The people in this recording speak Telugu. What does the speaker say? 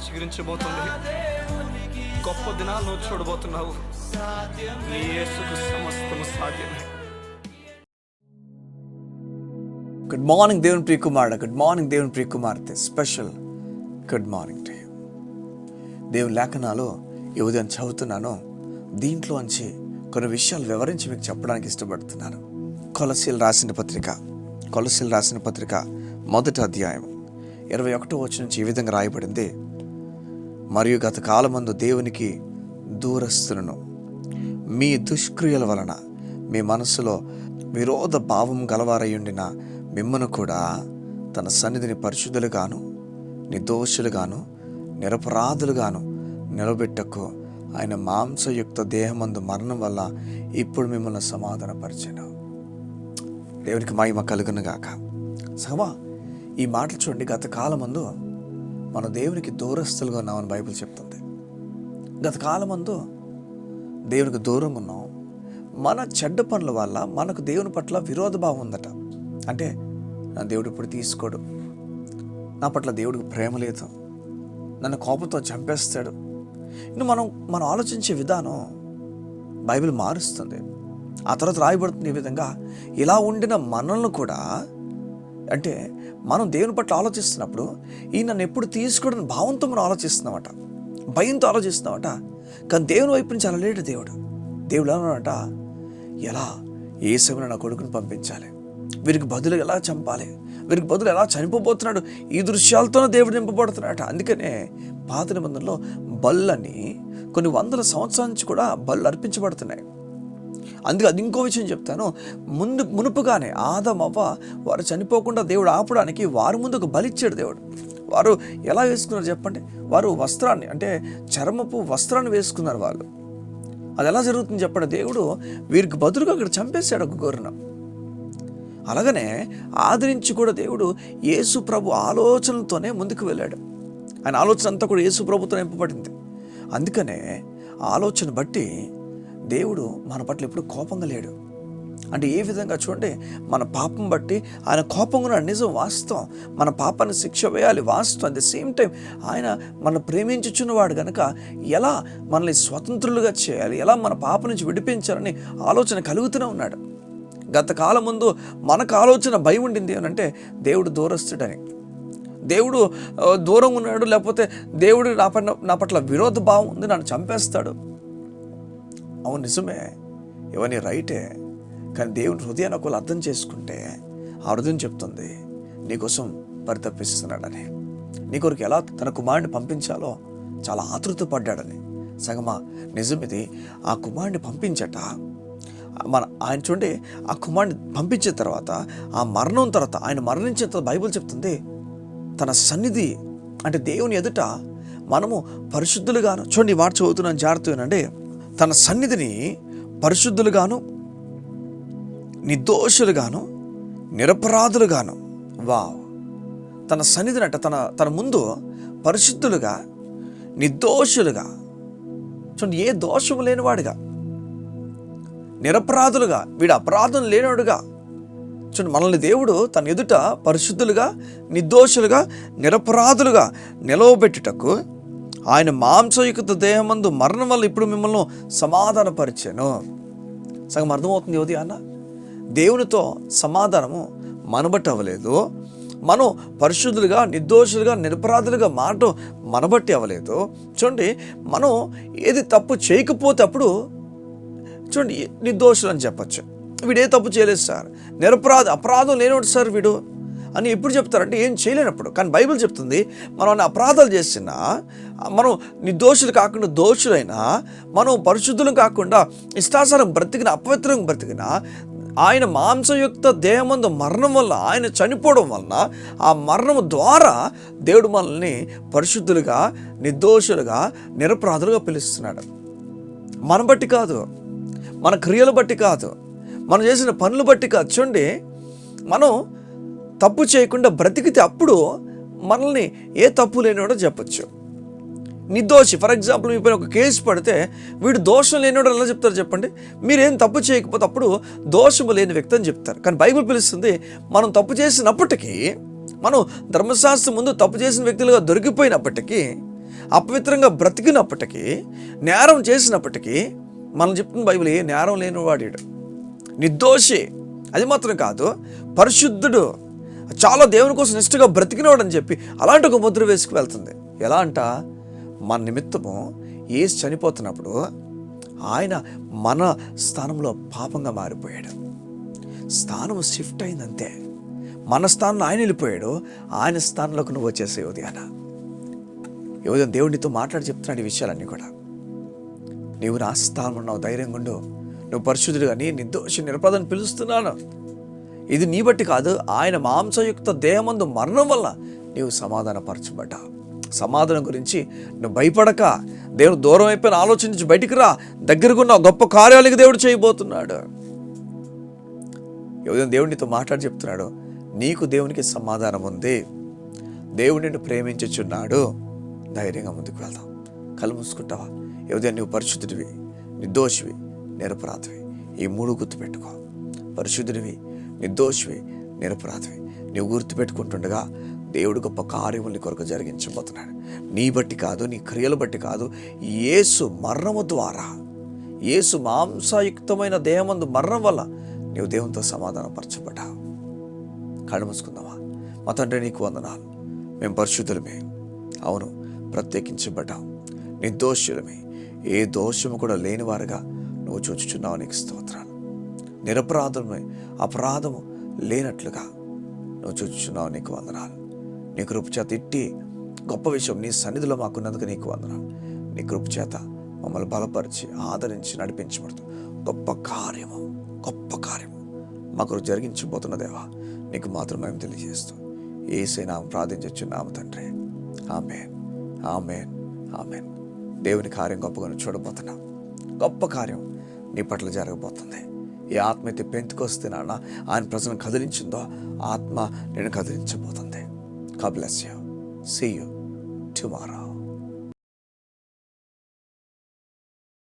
చిగురించబోతుంది. గొప్ప దినాలు నువ్వు చూడబోతున్నావు. నీ యేసుకు సమస్తము సాధ్యమే. గుడ్ మార్నింగ్ దేవుని ప్రియ కుమారుడు, గుడ్ మార్నింగ్ దేవుని ప్రియ కుమార్తె, special good morning to you. దేవుని లేఖనాలు ఈ ఉదయం చదువుతున్నాను. దీంట్లోంచి కొన్ని విషయాలు వివరించి మీకు చెప్పడానికి ఇష్టపడుతున్నాను. కొలస్సీలు రాసిన పత్రిక మొదటి అధ్యాయం 21వ వచనం నుంచి ఈ విధంగా రాయబడింది. మరియు గత కాలమందు దేవునికి దూరస్తులను మీ దుష్క్రియల వలన మీ మనస్సులో విరోధ భావం గలవారయ్యుండిన మిమ్మను కూడా తన సన్నిధిని పరిశుద్ధులుగాను నిర్దోషులుగాను నిరపరాధులుగాను నిలబెట్టకు ఆయన మాంసయుక్త దేహమందు మరణం వల్ల ఇప్పుడు మిమ్మల్ని సమాధానపరిచాను. దేవునికి మహిమ కలుగును గాక. సహమా, ఈ మాటలు చూడండి. గత కాలమందు మన దేవునికి దూరస్తులుగా ఉన్నామని బైబిల్ చెప్తుంది. గత కాలమందు దేవునికి దూరంగా ఉన్నాం. మన చెడ్డ పనుల వల్ల మనకు దేవుని పట్ల విరోధ భావం ఉందట. అంటే నా దేవుడు ఇప్పుడు తీసుకోడు, నా పట్ల దేవుడికి ప్రేమ లేదు, నన్ను కోపంతో చంపేస్తాడు. ఇನ್ನು మనం ఆలోచించే విధానం బైబిల్ మారుస్తుంది. ఆ తర్వాత రాయబడుతుంది ఈ విధంగా, ఇలా ఉండిన మనల్ని కూడా, అంటే మనం దేవుని పట్ల ఆలోచిస్తున్నప్పుడు ఈయన నన్ను ఎప్పుడు తీసుకోవడం భావంతో మనం ఆలోచిస్తున్నామట, భయంతో ఆలోచిస్తున్నామట. కానీ దేవుని వైపు నుంచి అలా లేడు దేవుడు. దేవుడు అన్నాడట, ఎలా ఏ సమయంలో నా కొడుకుని పంపించాలి, వీరికి బదులు ఎలా చంపాలి, వీరికి బదులు ఎలా చనిపోబోతున్నాడు, ఈ దృశ్యాలతోనే దేవుడు నింపబడుతున్నాడట. అందుకనే పాత నిబంధనలో బళ్ళని కొన్ని వందల సంవత్సరాల నుంచి కూడా బళ్ళు అర్పించబడుతున్నాయి. అందుకే అది ఇంకో విషయం చెప్తాను. మునుపుగానే ఆదం అవ్వ వారు చనిపోకుండా దేవుడు ఆపడానికి వారి ముందు ఒక బలిచ్చాడు దేవుడు. వారు ఎలా వేసుకున్నారు చెప్పండి? వారు వస్త్రాన్ని, అంటే చర్మపు వస్త్రాన్ని వేసుకున్నారు వాళ్ళు. అది ఎలా జరుగుతుంది చెప్పండి? దేవుడు వీరికి బదులుగా అక్కడ చంపేశాడు ఒక గొర్రెను. అలాగనే ఆదరించి కూడా దేవుడు యేసు ప్రభు ఆలోచనలతోనే ముందుకు వెళ్ళాడు. ఆయన ఆలోచన అంతా కూడా యేసు ప్రభుతో నింపబడింది. అందుకనే ఆలోచన బట్టి దేవుడు మన పట్ల ఎప్పుడు కోపంగా లేడు. అంటే ఏ విధంగా చూడండి, మన పాపం బట్టి ఆయన కోపంగా ఉన్నాడు, నిజం, వాస్తవం. మన పాపాన్ని శిక్ష వేయాలి, వాస్తవం. అట్ ద సేమ్ టైం ఆయన మన ప్రేమించుచున్నవాడు కనుక ఎలా మనల్ని స్వతంత్రులుగా చేయాలి, ఎలా మన పాప నుంచి విడిపించాలని ఆలోచన కలుగుతూనే ఉన్నాడు. గత కాలం ముందు మనకు ఆలోచన భయం ఉండింది ఏమంటే దేవుడు దూరస్తుడని, దేవుడు దూరంగా ఉన్నాడు, లేకపోతే దేవుడు నా పట్ల విరోధ భావం ఉంది, నన్ను చంపేస్తాడు. అవును, నిజమే, ఇవన్నీ రైటే. కానీ దేవుని హృదయాన్ని ఒకవేళ అర్థం చేసుకుంటే ఆ హృదయం చెప్తుంది నీకోసం పరితపిస్తున్నాడని, నీ కొరకు ఎలా తన కుమారుడిని పంపించాలో చాలా ఆతృత పడ్డాడని. సగమా నిజమిది. ఆ కుమారుడిని పంపించట ఆయన చూడండి, ఆ కుమారుడిని పంపించిన తర్వాత ఆ మరణం తర్వాత, ఆయన మరణించిన తర్వాత బైబిల్ చెప్తుంది తన సన్నిధి, అంటే దేవుని ఎదుట మనము పరిశుద్ధులుగాను, చూడండి ఈ మాట చదువుతున్నాను జాగ్రత్తగానండి, తన సన్నిధిని పరిశుద్ధులుగాను నిర్దోషులుగాను నిరపరాధులుగాను. వావ్! తన సన్నిధిని అంట తన ముందు పరిశుద్ధులుగా నిర్దోషులుగా, చూడండి, ఏ దోషము లేనివాడుగా, నిరపరాధులుగా, వీడు అపరాధం లేనివాడుగా. చూడండి, మనల్ని దేవుడు తన ఎదుట పరిశుద్ధులుగా నిర్దోషులుగా నిరపరాధులుగా నిలవబెట్టుటకు ఆయన మాంసయుక్త దేహమందు మరణం వల్ల ఇప్పుడు మిమ్మల్ని సమాధానపరిచాను. సగం అర్థమవుతుంది యోధి అన్న. దేవునితో సమాధానము మనబట్టి అవ్వలేదు, మనం పరిశుద్ధులుగా నిర్దోషులుగా నిరపరాధులుగా మాట మనబట్టి అవ్వలేదు. చూడండి, మనం ఏది తప్పు చేయకపోతే అప్పుడు చూడండి నిర్దోషులు అని చెప్పచ్చు. వీడు ఏ తప్పు చేయలేదు సార్, అపరాధం లేనివాడు సార్ వీడు అని ఎప్పుడు చెప్తారంటే ఏం చేయలేనప్పుడు. కానీ బైబిల్ చెప్తుంది మనం అపరాధాలు చేసినా, మనం నిర్దోషులు కాకుండా దోషులైనా, మనం పరిశుద్ధులు కాకుండా ఇష్టాసారం బ్రతికిన, అపవిత్రంగా బ్రతికిన, ఆయన మాంసయుక్త దేహమందు మరణం వల్ల, ఆయన చనిపోవడం వలన, ఆ మరణము ద్వారా దేవుడు మనల్ని పరిశుద్ధులుగా నిర్దోషులుగా నిరపరాధులుగా పిలుస్తున్నాడు. మన బట్టి కాదు, మన క్రియలు బట్టి కాదు, మనం చేసిన పనులు బట్టి కాదు. చూడండి, మనం తప్పు చేయకుండా బ్రతికితే అప్పుడు మనల్ని ఏ తప్పు లేనివాడో చెప్పచ్చు. నిర్దోషి, ఫర్ ఎగ్జాంపుల్ మీ పైన ఒక కేసు పడితే వీడు దోషం లేనివాడు ఎలా చెప్తారు చెప్పండి? మీరేం తప్పు చేయకపోతే అప్పుడు దోషము లేని వ్యక్తి అని చెప్తారు. కానీ బైబిల్ పిలుస్తుంది మనం తప్పు చేసినప్పటికీ, మనం ధర్మశాస్త్రం ముందు తప్పు చేసిన వ్యక్తులుగా దొరికిపోయినప్పటికీ అపవిత్రంగా బ్రతికినప్పటికీ, నేరం చేసినప్పటికీ మనం చెప్తున్న బైబిల్ ఏ నేరం లేనివాడు, నిర్దోషి. అది మాత్రం కాదు, పరిశుద్ధుడు, చాలా దేవుని కోసం నిష్ఠగా బ్రతికినవాడు అని చెప్పి అలాంటి ఒక ముద్ర వేసుకు వెళ్తుంది. ఎలా అంట, మన నిమిత్తము యేసు చనిపోతున్నప్పుడు ఆయన మన స్థానంలో పాపంగా మారిపోయాడు. స్థానం షిఫ్ట్ అయిందంతే. మన స్థానంలో ఆయన వెళ్ళిపోయాడు, ఆయన స్థానంలోకి నువ్వు వచ్చేసే ఉదయాన. ఉదయం దేవుడు నీతో మాట్లాడి చెప్తున్నాడు ఈ విషయాలన్నీ కూడా. నీవు నా స్థానంలో ఉన్నావు, ధైర్యంగా ఉండు, నువ్వు పరిశుద్ధుడుగా, నీ నిర్దోషి నిరపరాధిని పిలుస్తున్నాను. ఇది నీ బట్టి కాదు, ఆయన మాంసయుక్త దేహమందు మరణం వల్ల నీవు సమాధానపరచబడ్డావు. సమాధానం గురించి నువ్వు భయపడక, దేవుడు దూరం అయిపోయిన ఆలోచించి బయటికి రా. దగ్గరకున్న గొప్ప కార్యాలకి దేవుడు చేయబోతున్నాడు. ఉదయం దేవుడు నీతో మాట్లాడి చెప్తున్నాడు, నీకు దేవునికి సమాధానం ఉంది, దేవుడు నిన్ను ప్రేమించుచున్నాడు. ధైర్యంగా ముందుకు వెళ్దాం. కళ్ళు మూసుకుంటావా? ఉదయం నువ్వు పరిశుద్ధుడివి, నిర్దోషివి, నిరపరాధివి. ఈ మూడు గుర్తుపెట్టుకో. పరిశుద్ధుడివి, నిర్దోషివి, నిరపరాధివి. నువ్వు గుర్తుపెట్టుకుంటుండగా దేవుడు గొప్ప కార్యముల్ని కొరకు జరిగించబోతున్నాడు. నీ బట్టి కాదు, నీ క్రియలు బట్టి కాదు, యేసు మరణము ద్వారా, యేసు మాంసయుక్తమైన దేహమందు మరణం వల్ల నీవు దేవునితో సమాధానపరచబడ్డావు. కళ్ళు మూసుకుందామా? మా తండ్రి, నీకు వందనాలు. మేము పరిశుద్ధులమే, అవును, ప్రత్యేకించబడ్డాం, నిర్దోషులమే, ఏ దోషము కూడా లేనివారుగా నువ్వు చూచుచున్నావు. నీకు స్తోత్రాలు. నిరపరాధమే, అపరాధము లేనట్లుగా నువ్వు చూచుచున్నావు. నీకు వందనాలు. నీ కృప చేత ఇట్టి గొప్ప విషయం నీ సన్నిధిలో మాకున్నందుకు నీకు వందనాలు. నీ కృప చేత మమ్మల్ని బలపరిచి ఆదరించి నడిపించబడుతూ గొప్ప కార్యము మాకు జరిగించబోతున్న దేవా, నీకు మాత్రం మేము తెలియజేస్తూ యేసయ్య నామమున ప్రార్థించుచున్నాము తండ్రి. ఆమేన్, ఆమేన్, ఆమేన్. దేవుని కార్యం గొప్పగా చూడబోతున్నాం. గొప్ప కార్యం నీ పట్ల జరగబోతుంది. ఈ ఆత్మ అయితే పెంతుకొస్తే నాన్న ఆయన ప్రజలను కదిలించిందో, ఆత్మ నేను కదిలించబోతుంది. God bless you. See you tomorrow.